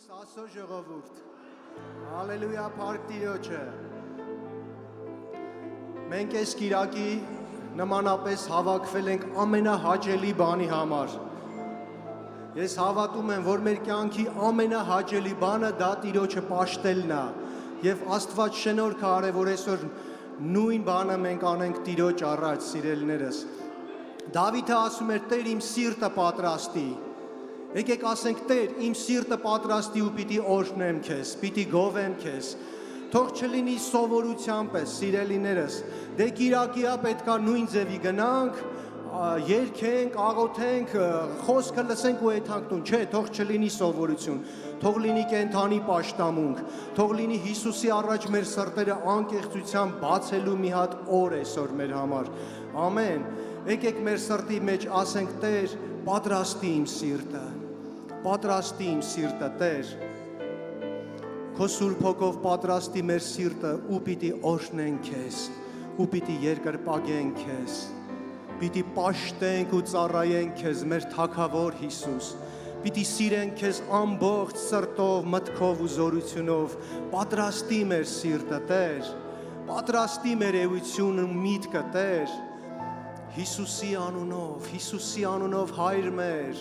Լույս Աստծո ժողովուրդ, հալելույա փառք Տիրոջը։ Մենք այս կիրակի նմանապես հավաքվել ենք ամենահաճելի բանի համար։ Ես հավատում եմ, որ մեր կյանքի ամենահաճելի բանը դա Տիրոջը պաշտելն է, եւ Աստված շնորհք արե, որ այսօր նույն բանը մենք անենք Տիրոջ առաջ, սիրելիներս։ Դավիթը ասում էր. Տեր իմ սիրտը պատրաստի։ Եկեք ասենք Տեր, իմ սիրտը պատրաստի ու պիտի օրհնեմ քեզ, պիտի գովեմ քեզ։ Թող չլինի սովորության պես, սիրելիներս, դե կիրակիա պետքա նույն ձևի գնանք, երգենք, աղոթենք, խոսքը լսենք ու եթանք տուն, չէ, թող չլինի սովորություն, թող լինի կենդանի պաշտամունք, թող լինի Հիսուսի առաջ մեր սրտերը անկեղծության բացելու մի հատ օր այսօր մեր համար։ Ամեն։ Եկեք մեր սրտի մեջ ասենք Տեր, պատրաստի իմ սիրտը, պատրաստի իմ սիրտը, Տեր, քո Սուրբ Հոգով պատրաստի մեր սիրտը ու պիտի օրհնենք քեզ, ու պիտի երկրպագենք քեզ, պիտի պաշտենք ու ծառայենք քեզ, մեր Թագավոր Հիսուս, պիտի սիրենք քեզ ամբողջ սրտով, մտքով ու զորությունով, պատրաստի մեր սիրտը, Տեր, պատրաստի մեր էությունը ու միտքը, Տեր, Հիսուսի անունով Հայր մեր,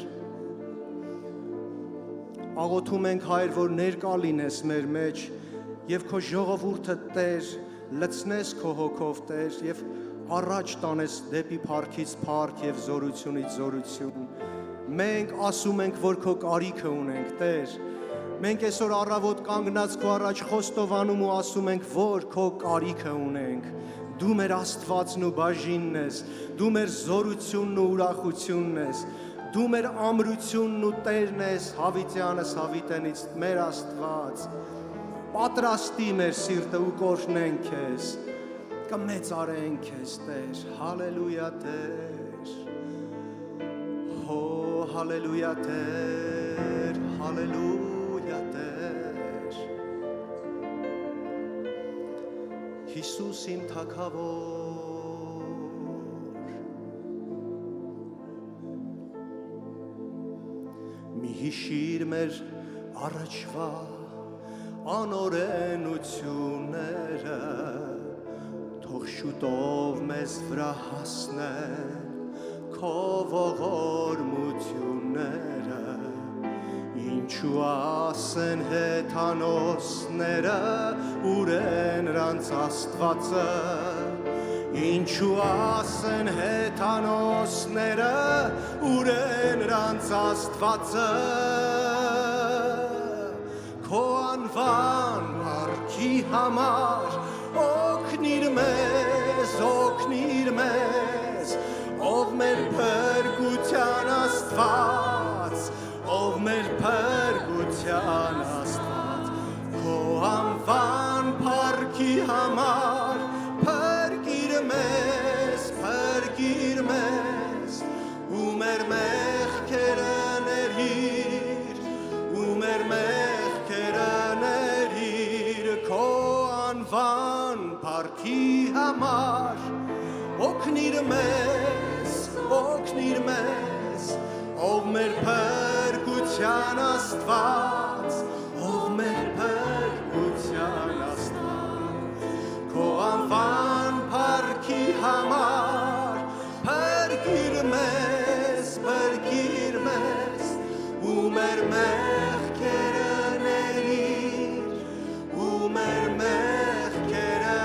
աղոթում ենք Հայր, որ ներկա լինես մեր մեջ եւ քո ժողովուրդը Տեր լցնես քո հոգով Տեր եւ առաջ տանես դեպի փառքից փառք եւ զորությունից զորություն։ Մենք ասում ենք, որ քո կարիքը ունենք Տեր։ Մենք այսօր առավոտ կանգնած քո առաջ խոստովանում ու ասում ենք, որ քո կարիքը ունենք։ Դու մեր Աստվածն ու բաժինն ես, դու մեր զորությունն ու ուրախությունն ես, դու մեր ամրությունն ու Տերն ես, Հավիտյանս Հավիտենից, մեր Աստված, պատրաստի մեր սիրտը ու կօրհնենք քեզ, կմեծարենք քեզ Տեր, հալելույա Տեր, հո հալելույա Տեր, հալելույա Տեր, Հիսուս իմ Թագավոր, մի հիշիր մեր առաջվա անօրենությունները, թող շուտով մեզ վրա հասնեն քո ողորմությունները, ինչու ասեն հեթանոսները, ուր են նրանց Աստվածը, ինչու ասեն հեթանոսները, ուր են նրանց Աստվածը, քո անվան փառքի համար օգնիր մեզ, ով մեր փրկության Աստված, ով մեր փրկության Աստված, քո անվան փառքի համար փրկիր մեզ, ու մեր մեղքերը ներիր, ու մեր մեղքերը ներիր, քո անվան փառքի համար օգնիր մեզ, ով մեր փրկության Աստված, ով մեր փրկության Աստված, քո անվան փառքի համար փրկիր մեզ, ու մեր մեղքերը ներիր, ու մեր մեղքերը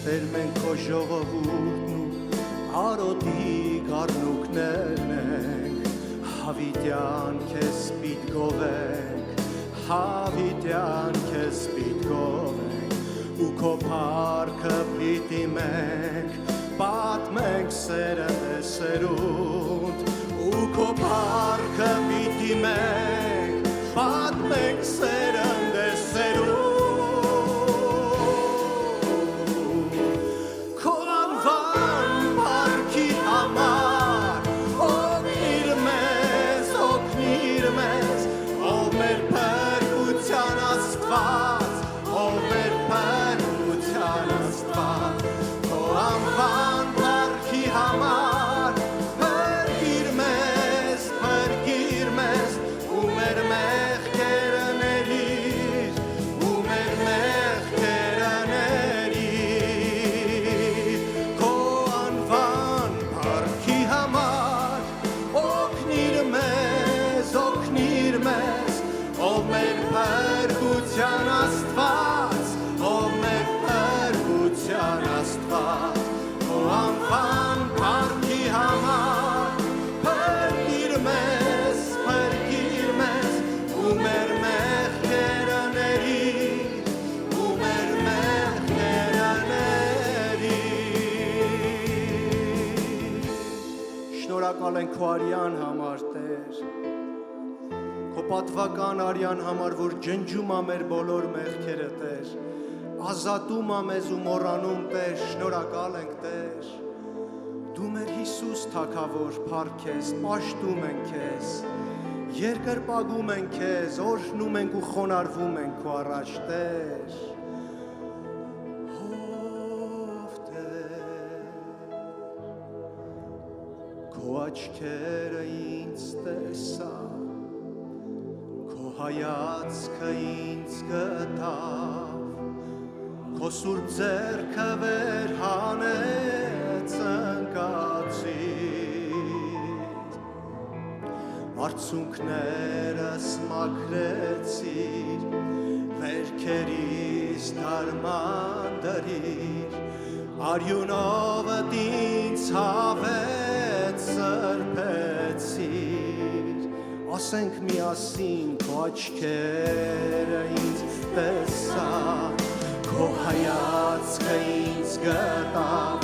Տեր մենք քո ժողովուրդն ու արոտի գառնուկներն ենք, հավիտյան քեզ պիտ գովենք, հավիտյան քեզ պիտ գովենք, ու քո փառքը պիտի մենք պատմենք սերունդ, ու քո փառքը պիտի մենք պատմենք սերունդ, քո արյան համար, Տեր, քո պատվական արյան համար, որ ջնջում ա մեր բոլոր մեղքերը, Տեր, ազատում ա մեզ ու մոռանում, Տեր, շնորհակալ ենք, Տեր, դու մեր Հիսուս թագավոր, փառք քեզ, պաշտում ենք քեզ, երկրպագում ենք քեզ, օրհնում ենք ու խոնարհվում ենք քո առաջ, Տեր, Քո աչքերը ինձ տեսա, քո հայացքը ինձ գտավ, քո սուրբ ձեռքը վեր հանեց ընկածիր, արցունքներս մաքրեցիր, վերքերիս դարմանդրիր, արյունովդ ինձ հավեց սրբեցիր, ասենք միասին քո աչքերը ինձ տեսա, քո հայացքը ինձ գտավ,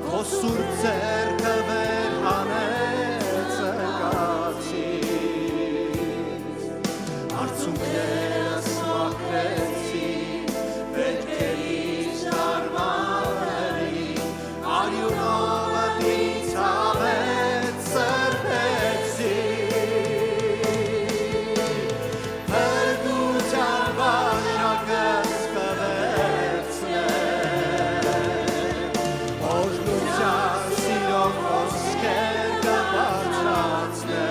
քո սուրբ ձեռքը վեր հանեց ընկածիր, արցունքներս մաքրեցիր, վերքերիս դարմանդրիր, արյունովդ ինձ հավեց սրբեցիր, փրկության բաժակս կվերցնեմ, օրհնության սիրո խոսքեր կբարձրացնեմ,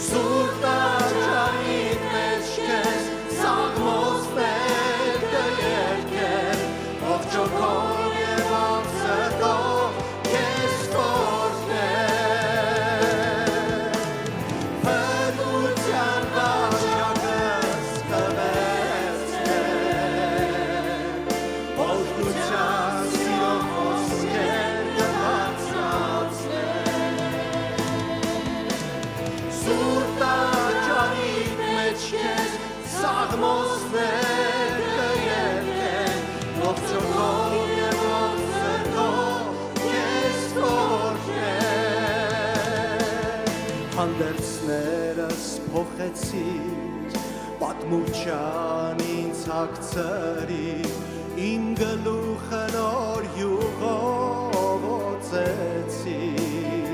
սուրբ տաճարիդ մեջ քեզ սաղմոսներ կերգեմ, ողջոքով և ողսրտով քեզ կօրհնեմ, փրկության բաժակս կվերցնեմ, օրհնության սիրո խոսքեր կբարձրացնեմ, սուրբ տաճարիդ մեջ քեզ սաղմոսներ կերգեմ, ողջոքով և ողսրտով քեզ կօրհնեմ, հանդերձներս փոխեցիր, պատմության ինձ հագցրիր, իմ գլուխը նոր յուղով օծեցիր,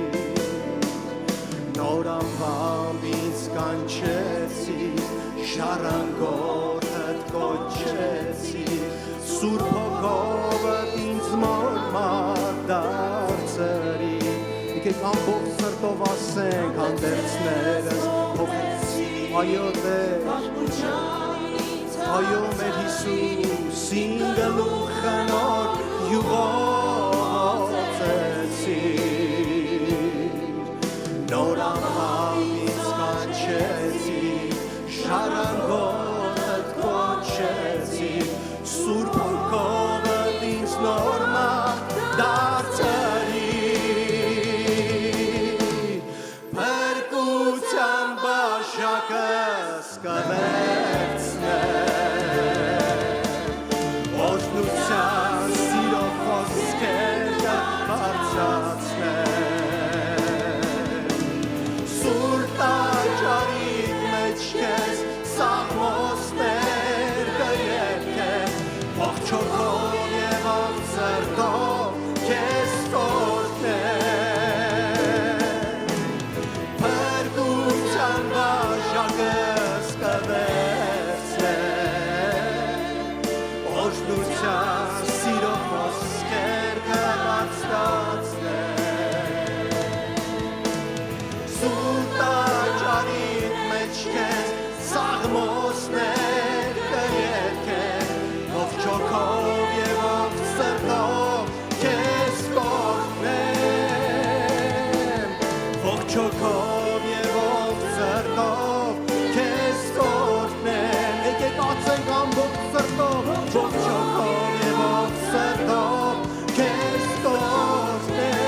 նոր անվամբ ինձ կանչեցիր, ժառանգորդդ կոչեցիր, սուրբ հոգովդ ինձ մորմար դարձրիր, եկեք ամբողջ սրտով ասենք, հանդերձներս փոխեցիր, այո Տեր, այո մեր Հիսուս, իմ գլուխը նոր յուղով օծեցիր, նոր անվամբ ինձ կանչեցիր, ժառանգորդդ կոչեցիր, սուրբ հոգովդ ինձ նորմալ դարձրիր, փրկության բաժակս կվերցնեմ, օրհնության սիրո խոսքեր կբարձրացնեմ, սուրբ տաճարիդ մեջ քեզ սաղմոսներ կերգեմ, ողջոքով և ողսրտով քեզ կօրհնեմ, փրկության բաժակս կվերցնեմ, օրհնության սիրո խոսքեր կբարձրացնեմ, սուրբ տաճարիդ մեջ քեզ սաղմոսներ կերգեմ, ողջոքով և ողսրտով քեզ կօրհնեմ, ողջոքով և ողսրտով քեզ կօրհնեմ, եկեք ասենք ամբողջ սրտով, ողջոքով և ողսրտով քեզ կօրհնեմ,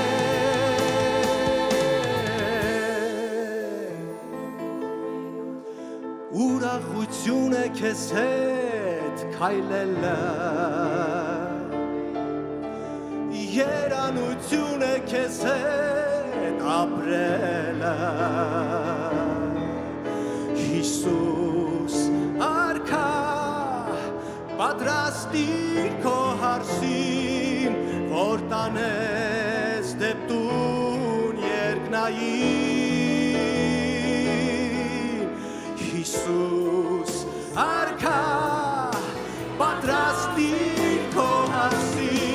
ուրախություն է քեզ հետ քայլելը, Երանություն է քեզ հետ ապրելը Հիսուս արքա պատրաստիր քո հարսին որ տանես դեպտուն երկնային Հիսուս արքա պատրաստիր քո հարսին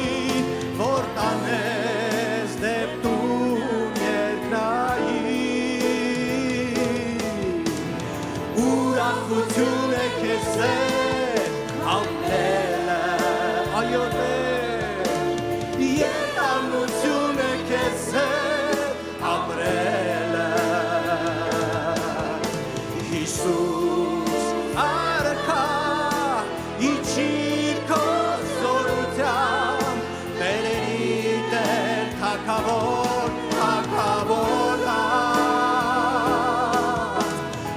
որ տանես դեպտուն երկնային ուրախություն է քեզ հետ ապրելը այո Տեր երանություն է քեզ հետ ապրելը Հիսուս արքա իջիր քո զորությամբ Տերերի Տեր թագավոր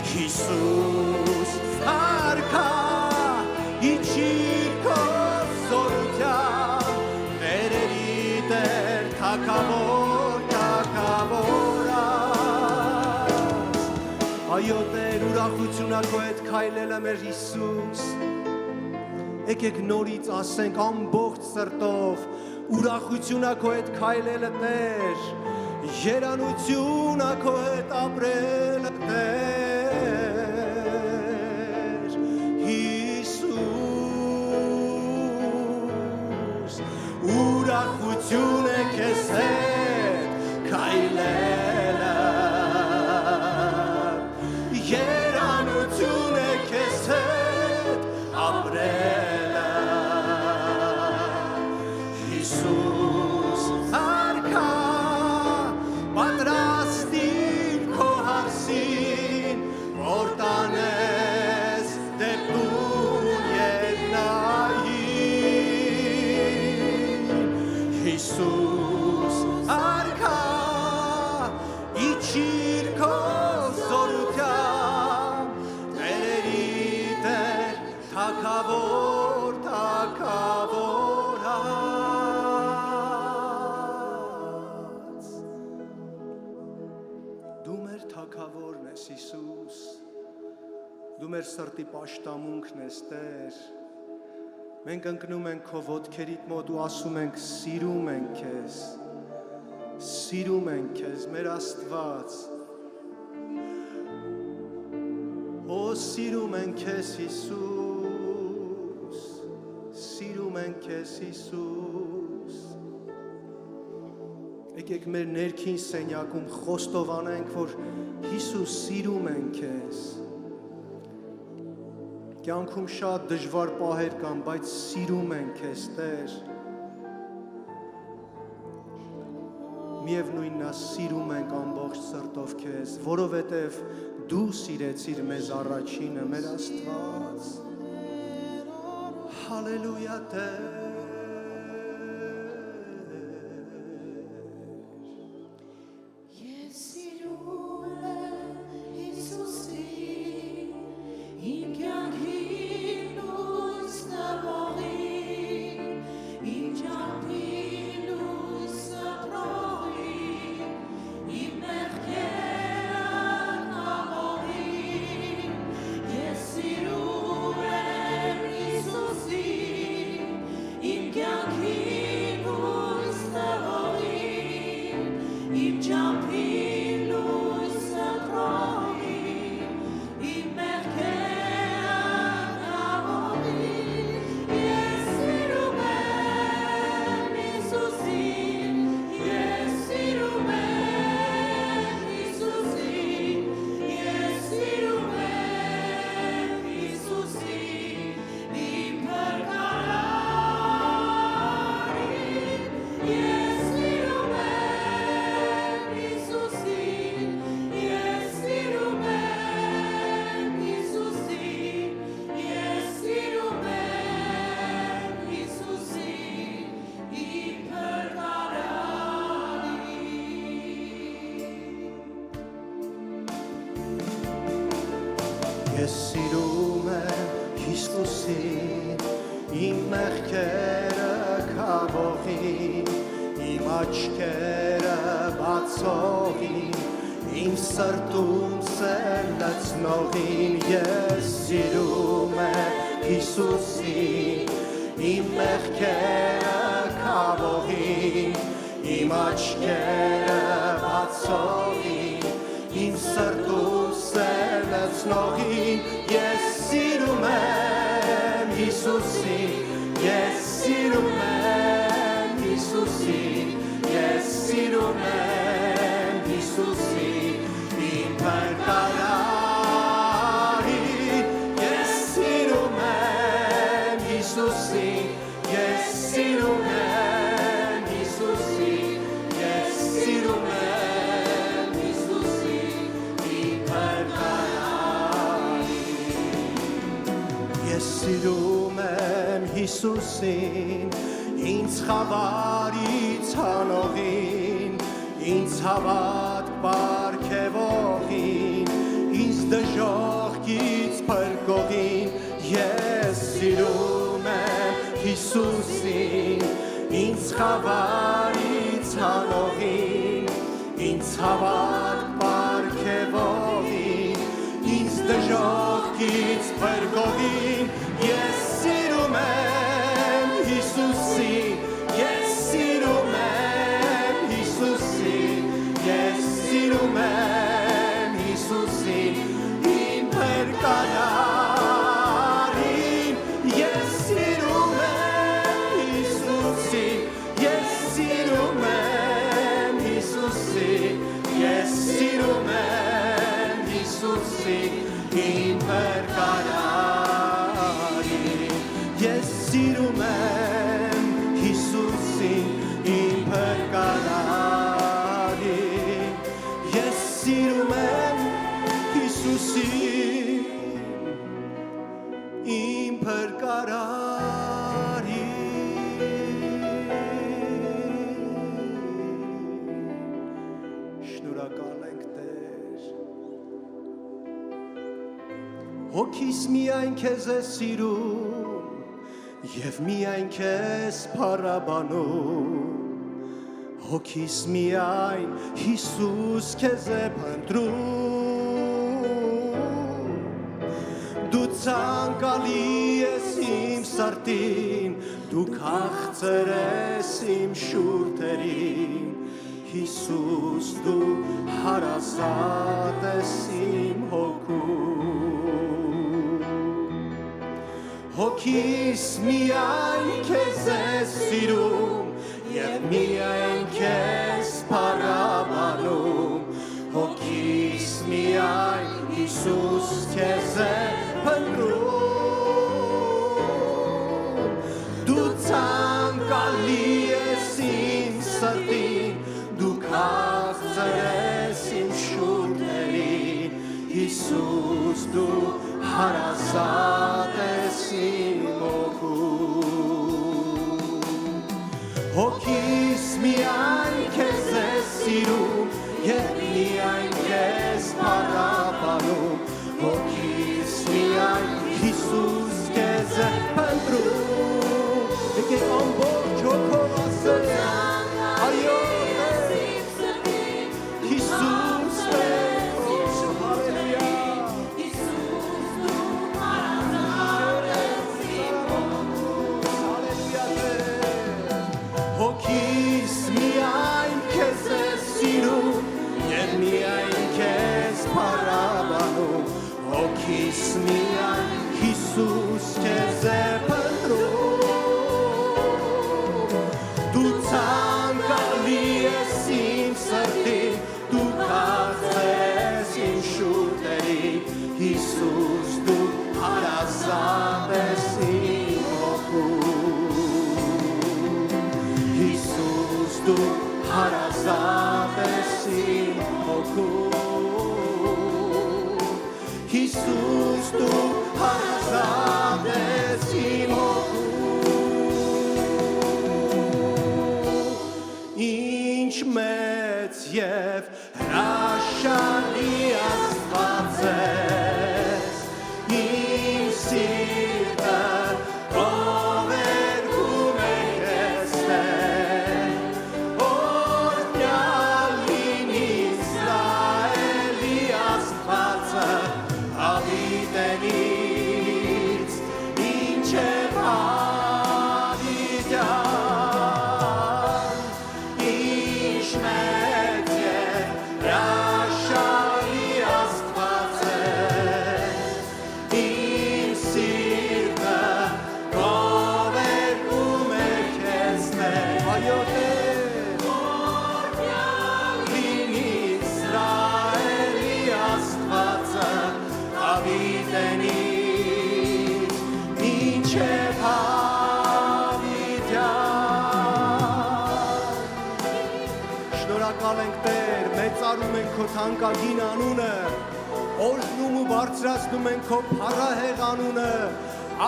Հիսուս արքա իջիր քո զորությամբ Տերերի Տեր թագավոր Այո Տեր ուրախությունա քո հետ քայլելը մեր Հիսուս Եկեք նորից ասենք ամբողջ սրտով ուրախությունա քո հետ քայլելը Տեր երանությունա քո հետ ապրելը Տեր Հիսուս ուրախություն է քեզ հետ քայլելը Երանություն է քեզ հետ ապրելը Հիսուս արքա պատրաստիր քո հարսին որ տանես դեպտուն երկնային Հիսուս արքա իջիր քո զորությամբ թագավոր Դու մեր թագավորն ես Հիսուս Դու մեր սրտի պաշտամունքն ես Տեր Մենք ընկնում ենք քո ոտքերիդ մոտ ու ասում ենք սիրում ենք քեզ մեր Աստված Օ սիրում ենք քեզ Հիսուս Սիրում ենք քեզ Հիսուս Եկեք մեր ներքին սենյակում խոստովանենք որ Հիսուս սիրում ենք քեզ Կյանքում շատ դժվար պահեր կան բայց սիրում ենք քեզ Տեր Միևնույնն է սիրում ենք ամբողջ սրտով քեզ որովհետև դու սիրեցիր մեզ առաջինը մեր Աստված Հալելույա Տեր Ես սիրում եմ Հիսուսին իմ կյանքին լույս տվողին իմ ճամփին լույս ապրողին իմ մեղքերը նավողին Ես սիրում եմ Հիսուսին իմ կյանքին լույս տվողին իմ ճամփին լույս ապրողին իմ մեղքերը նավողին Ես սիրում եմ Հիսուսին Ես սիրում եմ Հիսուսին Ես սիրում եմ Հիսուսին իմ փրկարարին Ես սիրում եմ Հիսուսին Ես սիրում եմ Հիսուսին Ես սիրում եմ Հիսուսին իմ փրկարարին Ես սիրում եմ Հիսուսին իմ մեղքերը քավողին իմ աչքերը բացողին, իմ սրտում սեր լցնողին, ես սիրում եմ Հիսուսին, իմ մեղքերը քավողին, իմ աչքերը բացողին, իմ սրտում սեր լցնողին, ես սիրում եմ Հիսուսին, ես սիրում եմ Հիսուսին, ես սիրում եմ Հիսուսին, իմ փրկարարին, ես սիրում եմ Հիսուսին, ես սիրում եմ Հիսուսին, ես սիրում եմ Հիսուսին, իմ փրկարարին, ես սիրում եմ Հիսուսին, ինձ խավարից հանողին, ինձ հավատք պարգևողին, ինձ դժոխքից փրկողին, ես սիրում եմ Հիսուսին, ինձ խավարից հանողին, ինձ հավատք պարգևողին, ինձ դժոխքից փրկողին, ես սիրում եմ Հիսուսին, ես սիրում եմ Հիսուսին, ես սիրում եմ Հիսուսին, իմ փրկարարին, ես սիրում եմ Հիսուսին, ես սիրում եմ Հիսուսին, ես սիրում եմ Հիսուսին, իմ փրկարարին, ես սիրում եմ Հիսուսին, իմ փրկարարին, ես սիրում եմ Հիսուսին, իմ փրկարարին, շնորհակալ ենք Տեր, հոգիս միայն քեզ է սիրում, և միայն քեզ փառաբանում, հոգիս միայն Հիսուս քեզ է փնտրում, դու ցանկալի ես իմ սրտին, դու քաղցր ես իմ շուրթերին, Հիսուս դու հարազատ ես իմ հոգում, հոգիս միայն քեզ է սիրում, և միայն քեզ փառաբանում, հոգիս միայն Հիսուս քեզ է փնտրում, դու ցանկալի ես իմ սրտին, դու քաղցր ես իմ շուրթերին, Հիսուս դու հարազատ ես իմ հոգում, հոգիս միայն քեզ է սիրում, և միայն քեզ փառաբանում, հոգիս միայն Հիսուս քեզ է փնտրում, եկեք ամբողջ հոգով ասենք, այո Հիսուս Տեր, հալելույա, հոգիս միայն քեզ է սիրում, և միայն քեզ փառաբանում, հոգիս միայն Հիսուս քեզ է փնտրում, դու ցանկալի ես իմ սրտին, դու քաղցր ես իմ շուրթերին, Հիսուս դու հարազատ ես իմ հոգում, Հիսուս դու հարազատ ես իմ հոգում, Հիսուս դու հարազատ ես իմ հոգում, ինչ մեծ և հրաշալի Աստված ես, իմ սիրտը ով երգում է քեզ Տեր, քո թանկագին անունը, օրհնում ու բարձրացնում ենք քո փառահեղ անունը,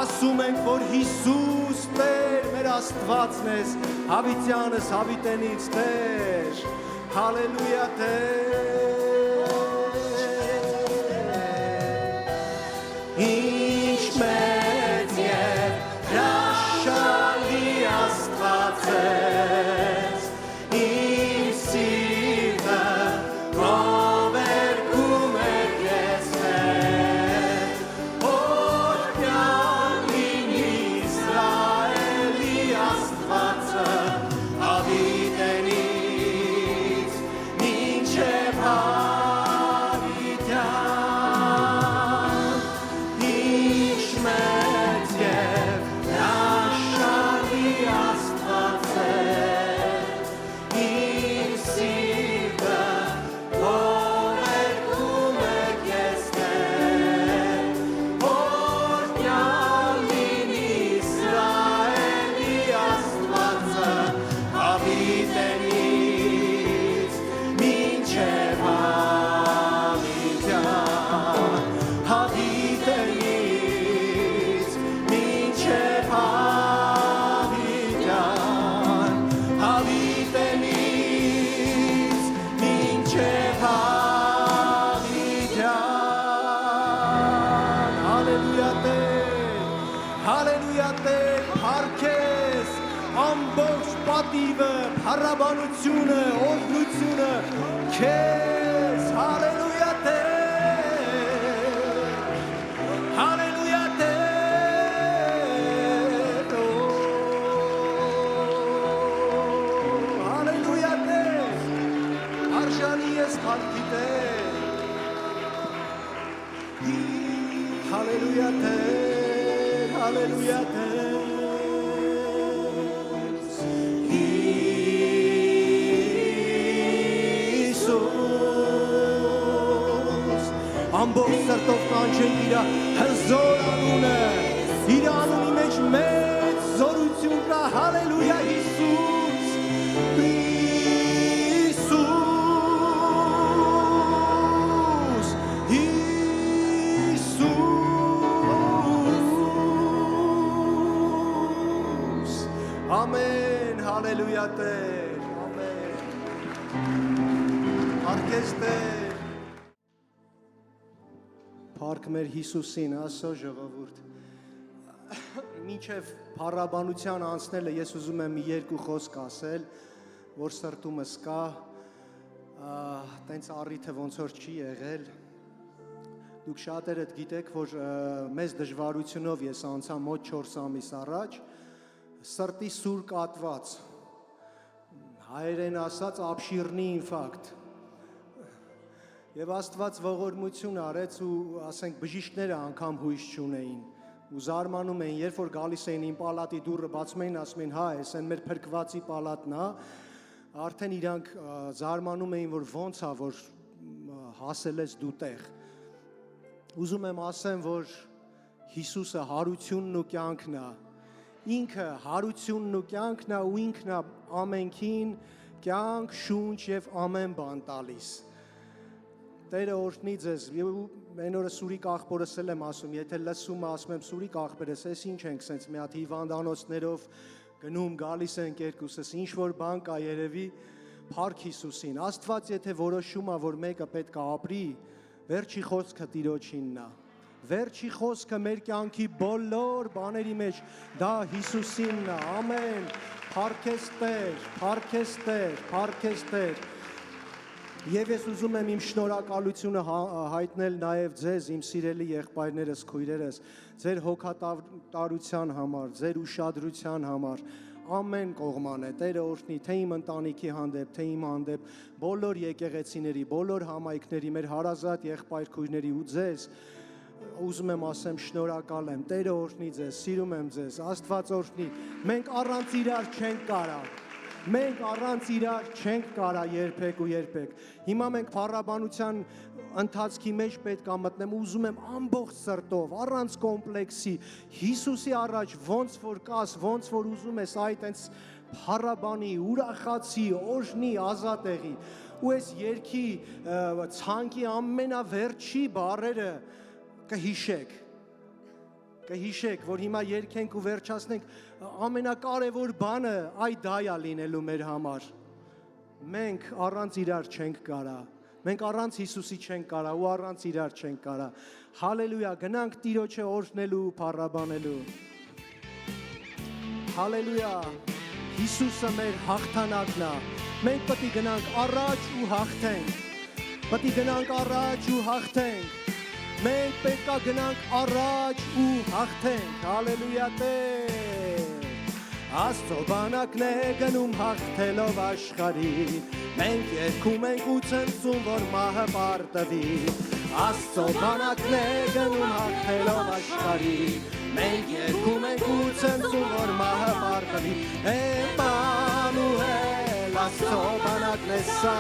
ասում ենք, որ Հիսուս Տեր, մեր Աստվածն ես, հավիտյանս հավիտենից Տեր, հալելույա Տեր, ինչ մեծ և հրաշալի Աստված ես, իմ սիրտը գովերգում է քեզ Տեր, օրհնյալ լինի Իսրայելի Աստվածը, հավիտենից մինչև հավիտյան, ինչ մեծ և հրաշալի Աստված ես, իմ սիրտը գովերգում է քեզ Տեր, օրհնյալ լինի Իսրայելի Աստվածը, հավիտենից մինչև հավիտյան, հավիտենից մինչև հավիտյան, հավիտենից մինչև հավիտյան, հալելույա Տեր, հալելույա Տեր, փառքես ամբողջ պատիվը, փառաբանությունը, օրհնությունը քեզ, հալելույա Տեր, հալելույա Տեր, հալելույա Տեր, արժանի ես փառքի Տեր, հալելույա Տեր, հալելույա Տեր, Հիսուս, ամբողջ սրտով կանչենք իր հզոր անունը, իր անունի մեջ մեծ զորություն կա, հալելույա Հիսուս, Հիսուս, Հիսուս, ամեն, հալելույա Տեր, ամեն, փառքես Տեր, փառք մեր Հիսուսին, ասո ժողովուրդ, մինչև փառաբանության անցնելը ես ուզում եմ մի երկու խոսք ասել, որ սրտումս կա, տենց առիթը ոնց որ չի եղել, դուք շատերդ գիտեք, որ մեծ դժվարությունով ես անցա մոտ 4 ամիս առաջ, սրտի սուր կատված, հայերեն ասած աբշիրնի ինֆարկտ, և Աստված ողորմություն արեց ու ասենք բժիշկները անգամ հույս չունեին ու զարմանում էին, երբ որ գալիս էին իմ պալատի դուռը բացում էին, ասում էին, հա, էս են մեր փրկվածի պալատն է, արդեն իրանք զարմանում էին, որ ոնց է, որ հասել ես դու տեղ։ Ուզում եմ ասեմ, որ Հիսուսը հարությունն ու կյանքն է, ինքը հարությունն ու կյանքն է ու ինքն է ամենքին կյանք, շունչ և ամեն բան տալիս։ Տերը օրհնի ձեզ, այն օրը Սուրիկ աղբորս էլ եմ ասում, եթե լսում ասում եմ Սուրիկ աղբերս, ես ինչ ենք սենց մի հատ հիվանդանոցներով գնում, գալիս ենք երկուսս, ինչ որ բան կա երևի, փառք Հիսուսին, Աստված եթե որոշում է, որ մեկը պետք է ապրի, վերջի խոսքը Տիրոջինն է, վերջի խոսքը մեր կյանքի բոլոր բաների մեջ, դա Հիսուսինն է, ամեն, փառքես Տեր, փառքես Տեր, փառքես Տեր, Եվ ես ուզում եմ իմ շնորհակալությունը հայտնել նաև ձեզ, իմ սիրելի եղբայրներս, քույրերս, ձեր հոգատարության համար, ձեր ուշադրության համար, ամեն կողման է, Տերը օրհնի, թե իմ ընտանիքի հանդեպ, թե իմ հանդեպ, բոլոր եկեղեցիների, բոլոր համայնքների, մեր հարազատ եղբայր քույրների ու ձեզ, ուզում եմ ասեմ շնորհակալ եմ, Տերը օրհնի ձեզ, սիրում եմ ձեզ, Աստված օրհնի, մենք առանց իրար չենք կարա, մենք առանց իրար չենք կարա երբեք ու երբեք, հիմա մենք փառաբանության ընթացքի մեջ պետք է մտնեմ, ուզում եմ ամբողջ սրտով, առանց կոմպլեքսի, Հիսուսի առաջ ոնց որ կաս, ոնց որ ուզում ես այդ հենց փառաբանի, ուրախացի, օրհնի, ազատ եղի, ու այս երկի ցանկի ամենավերջի բառերը կհիշեք։ Կհիշեք, որ հիմա երգենք ու վերջացնենք, ամենակարևոր բանը այդ դա է լինելու մեր համար։ Մենք առանց իրար չենք կարա։ Մենք առանց Հիսուսի չենք կարա ու առանց իրար չենք կարա։ Հալելույա, գնանք Տիրոջը օրհնելու, փառաբանելու։ Հալելույա, Հիսուսը մեր հաղթանակն է։ Մենք պետք է գնանք առաջ ու հաղթենք։ Պետք է գնանք առաջ ու հաղթենք։ Մենք պետք է գնանք առաջ ու հաղթենք։ Հալելույա Տեր։ Աստծո բանակն է գնում հաղթելով աշխարհին, մենք երգում ենք ու ցնցում, որ մահը պարտվի։ Աստծո բանակն է գնում հաղթելով աշխարհին, մենք երգում ենք ու ցնցում, որ մահը պարտվի։ Էմանուել, Աստծո բանակն է սա,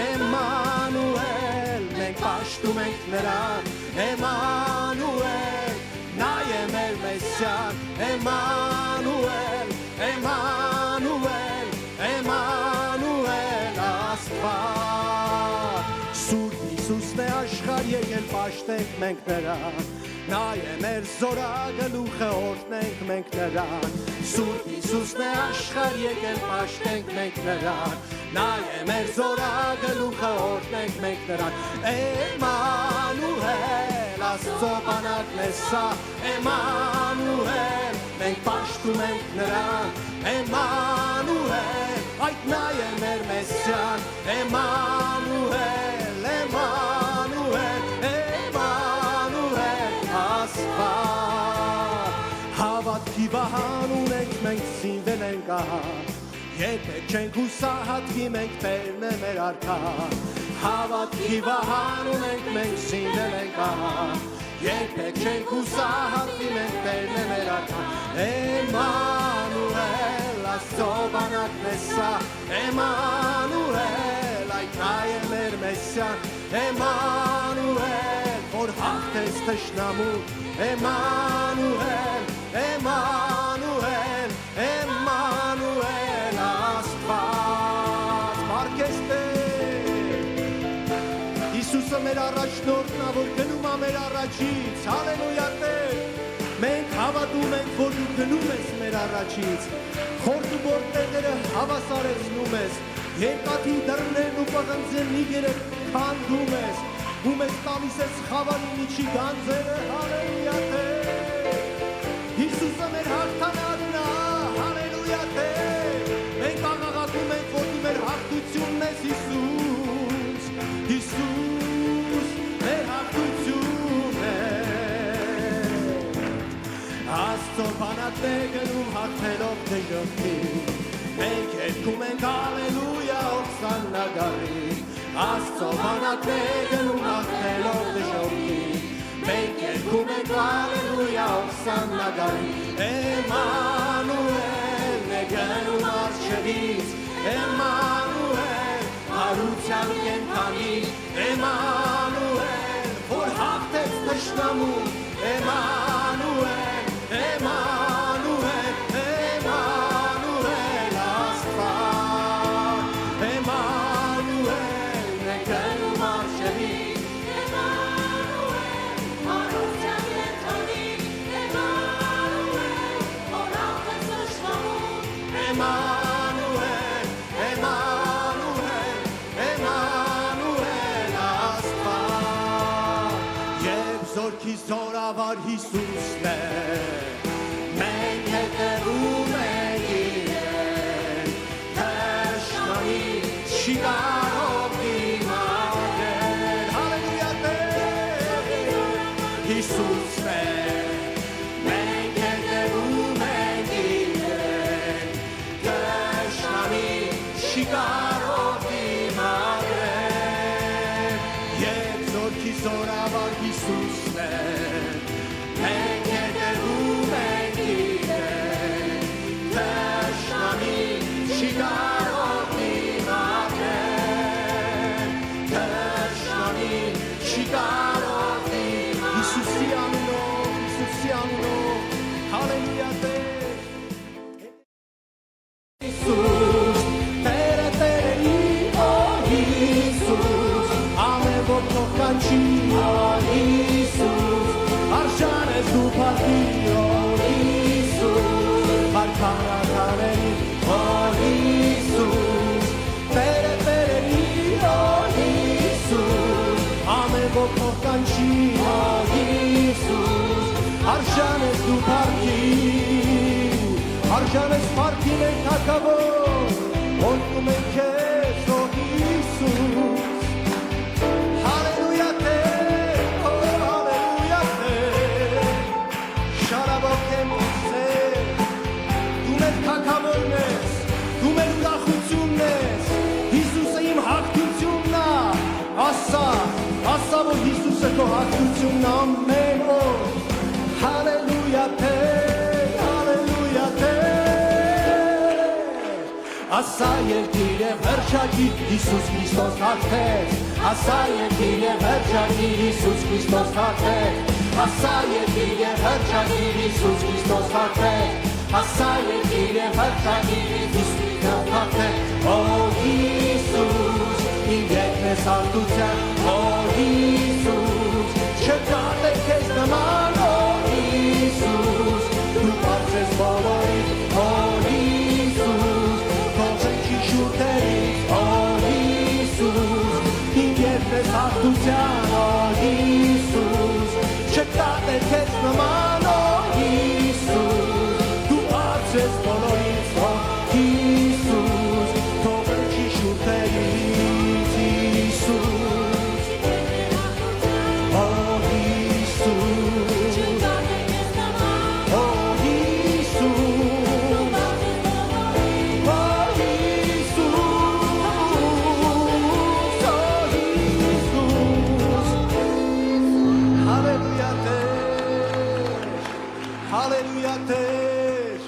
Էմանուել, մենք պաշտում ենք նրան, Էմանուել, նա է մեր Մեսիան, Էմանուել, Էմանուել, Էմանուել, Աստված։ Սուրբ Հիսուսն է աշխարհ եկել, պաշտենք մենք նրան, նա է մեր զորագլուխը, օրհնենք մենք նրան։ Սուրբ Հիսուսն է աշխարհ եկել, պաշտենք մենք նրան, նա է մեր զորագլուխը, օրհնենք մենք նրան։ Էմանուել, Աստծո բանակն է սա, Էմանուել, մենք պաշտում ենք նրան, Էմանուել, այդ նա է մեր Մեսիան, Էմանուել, Էմանուել, Էմանուել, Աստված։ Հավատքի վահան ունենք, մենք սինվել ենք ահա, երբեք չենք հուսահատվի, մենք Տերն է մեր արքա։ Հավատքի վահան ունենք, մենք սինվել ենք ահա, երբեք չենք հուսահատվի, մենք Տերն է մեր արքա։ Էմանուել, Աստծո բանակն է սա, Էմանուել, այդ նա է մեր Մեսիան, Էմանուել, որ հաղթեց թշնամուն, Էմանուել, Էմանուել, Էմանուել, Աստված։ Փառքես Տեր։ Հիսուսը մեր առաջնորդն է, որ գնում է մեր առաջից, հալելույա Տեր։ Մենք հավատում ենք, որ դու գնում ես մեր առաջից, խորտու որդեները հավասարեցնում ես, երկաթի դռներն ու պղնձենիգերը քանդում ես, ու մեզ տալիս ես խավարի միջի գանձերը, հալելույա Տեր։ Հիսուսը մեր հաղթանակն է, հալելույա Տեր։ Մենք աղաղակում ենք, որ դու մեր հաղթությունն ես, Հիսուս, Հիսուս, մեր հաղթությունն է։ Աստծո բանակն է գնում հաղթելով դժոխքին, մենք երգում ենք հալելույա ոսաննա գարի։ Աստծո բանակն է գնում հաղթելով դժոխքին, մենք երգում ենք հալելույա ոսաննա գարի։ Էմանուել է գնում առջևից, Էմանուել, հարության կենդանի, Էմանուել, որ հաղթեց թշնամուն, Էմանուել, Էմանուել, Էմանուել, Աստված, Էմանուել, մենք գնում առջևից, Էմանուել, հարության կենդանի, Էմանուել, որ հաղթեց թշնամուն, Էմանուել, Էմանուել, Էմանուել, Աստված։ Երբ զորքի զորավար Հիսուսն է, մենք հետևում ենք իրեն, թշնամի չի կարող դիմադրել, հալելույա Տեր, Հիսուսն է, մենք հետևում ենք իրեն, թշնամի չի կարող դիմադրել, երբ զորքի զորավար Հիսուսն է, մենք հետևում Արժանես փառքին ենք թագավոր, ոնքում ենք քեզ, օ Հիսուս։ Հալելույա Տեր, օ հալելույա Տեր, շարավոք եմ ուզել, դու մեր թագավորն ես, դու մեր ուրախությունն ես, Հիսուսը իմ հաղթությունն է, ասա, որ Հիսուսը քո հաղթությունն է ամեն օր, հալելույա Տեր, հալելույա Տեր, ասա երկիր է վերջագիր, Հիսուս Քրիստոս հաղթեց, ասա երկիր է վերջագիր, Հիսուս Քրիստոս հաղթեց, ասա երկիր է վերջագիր, Հիսուս Քրիստոս հաղթեց, ասա երկիր է վերջագիր, Հիսուս Քրիստոս հաղթեց, օ Հիսուս, իմ երկնես հաղթության, օ Հիսուս, չկա թե քեզ նման, օ Հիսուս, դու բարձես բոլորից, օ Հիսուս, փոխեցի շուրթերից, օ Հիսուս, իմ երկնես հաղթության, օ Հիսուս, չկա թե քեզ նման, օ Հիսուս, դու բարձես բոլորից, օ Հիսուս, փոխեցի շուրթերից, Հիսուս, օ Հիսուս, օ Հիսուս, Հալելույա Տեր, հալելույա Տեր,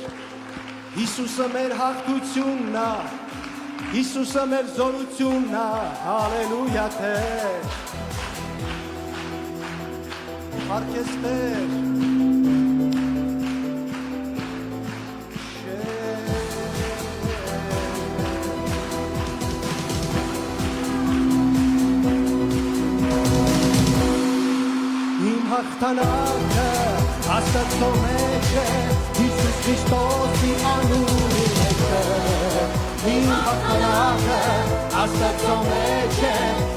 Հիսուսը մեր հաղթությունն է, Հիսուսը մեր զորությունն է, հալելույա Տեր, Փառքես Տեր, Իմ հաղթանակը Աստծո մեջ է, Հիսուս Քրիստոսի անունի մեջ է, իմ հաղթանակը Աստծո մեջ է,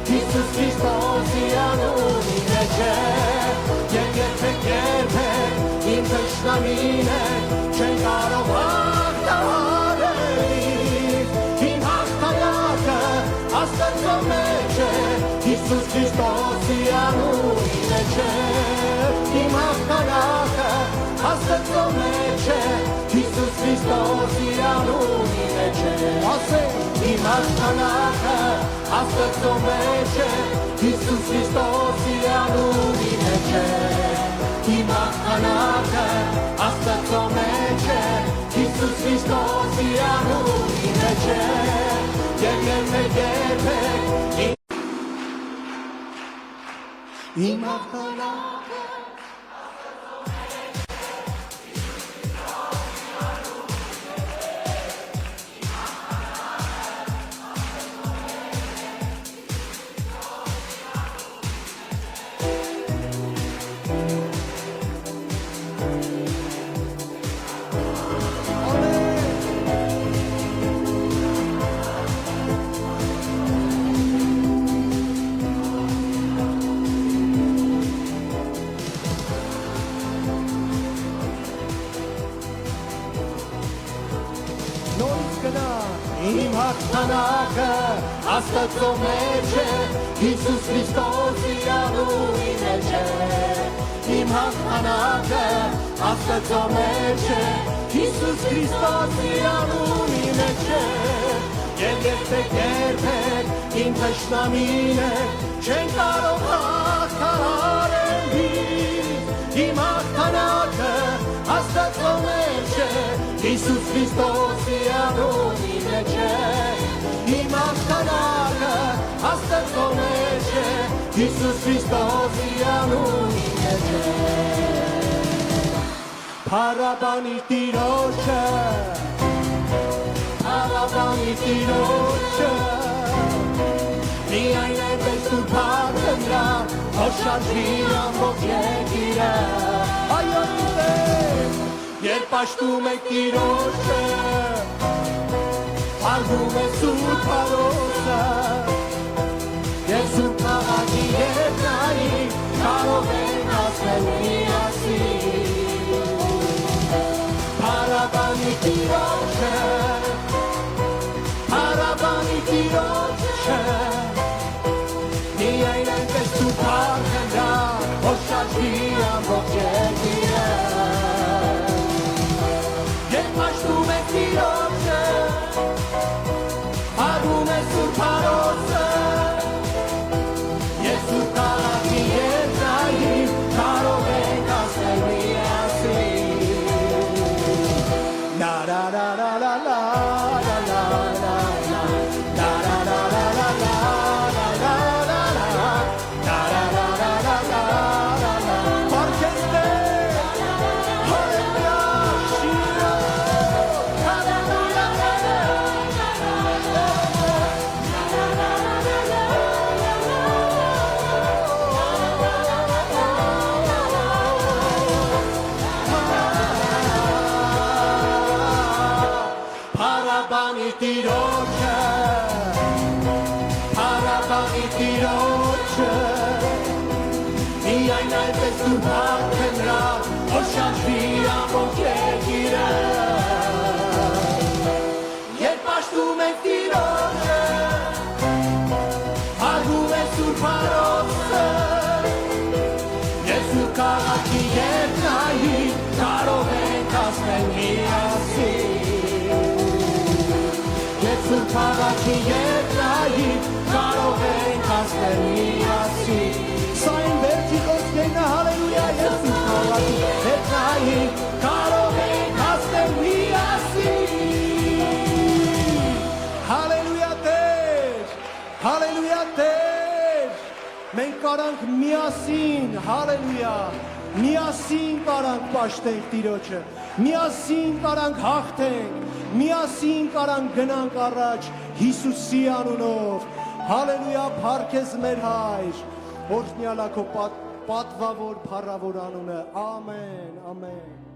Հիսուս Քրիստոսի անունի մեջ է, եւ երբեք իմ թշնամին է, չեն կարող հաղթահարել, իմ հաղթանակը Աստծո մեջ է, Հիսուս Քրիստոսի անունի մեջ է, իմ հաղթանակը Աստծո մեջ է, Հիսուս Քրիստոսի անունի մեջ է, ասեք, իմ հաղթանակը Աստծո մեջ է, Հիսուս Քրիստոսի անունի մեջ է, իմ հաղթանակը Աստծո մեջ է, Հիսուս Քրիստոսի անունի մեջ է, երբեք իմ հաղթանակը Իմ հաղթանակը Աստծո մեջ է, Հիսուս Քրիստոսի անունի մեջ է, իմ հաղթանակը Աստծո մեջ է, Հիսուս Քրիստոսի անունի մեջ է, եւ երբեք իմ թշնամին է, չեն կարող հաղթահարել, իմ հաղթանակը Աստծո մեջ է, Հիսուս Քրիստոսի անունի մեջ է, իմ հաղթանակը Աստծո մեջ է, Հիսուս Քրիստոսի անունի մեջ է, փառաբանի Տիրոջը, փառաբանի Տիրոջը, միայն այնպես ու փառնրա, հոշարժի ամբողջ երկիրը, այո Տեր, երբ պաշտում եք Տիրոջը, փառվում է սուրբ Փարոսը, եւ սուրբ քաղաքի երկնային կարող են ասել միասին, փառաբանի Տիրոջը, La la la la la la la la la la. La la la la la la la la la la. La la la la la la la la. Parkeste. Hallelujah. Shiro. Parabani tiroche. Parabani tiroche. Միայն այդպես դու հաղթենրա, որ շանչվի ամոք երկիրը։ Երբ պաշտում ենք տիրոջը, հարգում ենք սուրբ հարոցը, ես ու քաղաքի երկնայի կարող ենք հասնել միասին։ Ես ու քաղաքի երկնայի կարող ենք հասնել միասին։ Սա այն վերջի խոսքերն է, հալելույա, ես ու քաղաքի երկնայի կարող ենք հասնել միասին։ Հալելույա Տեր, հալելույա Տեր, մենք կարանք միասին, հալելույա, միասին կարանք պաշտենք Տիրոջը, միասին կարանք հաղթենք, միասին կարանք գնանք առաջ Հիսուսի անունով, հալելույա, փառքես մեր Հայր, օրհնյալա քո պատվավոր փառավոր անունը, ամեն, ամեն։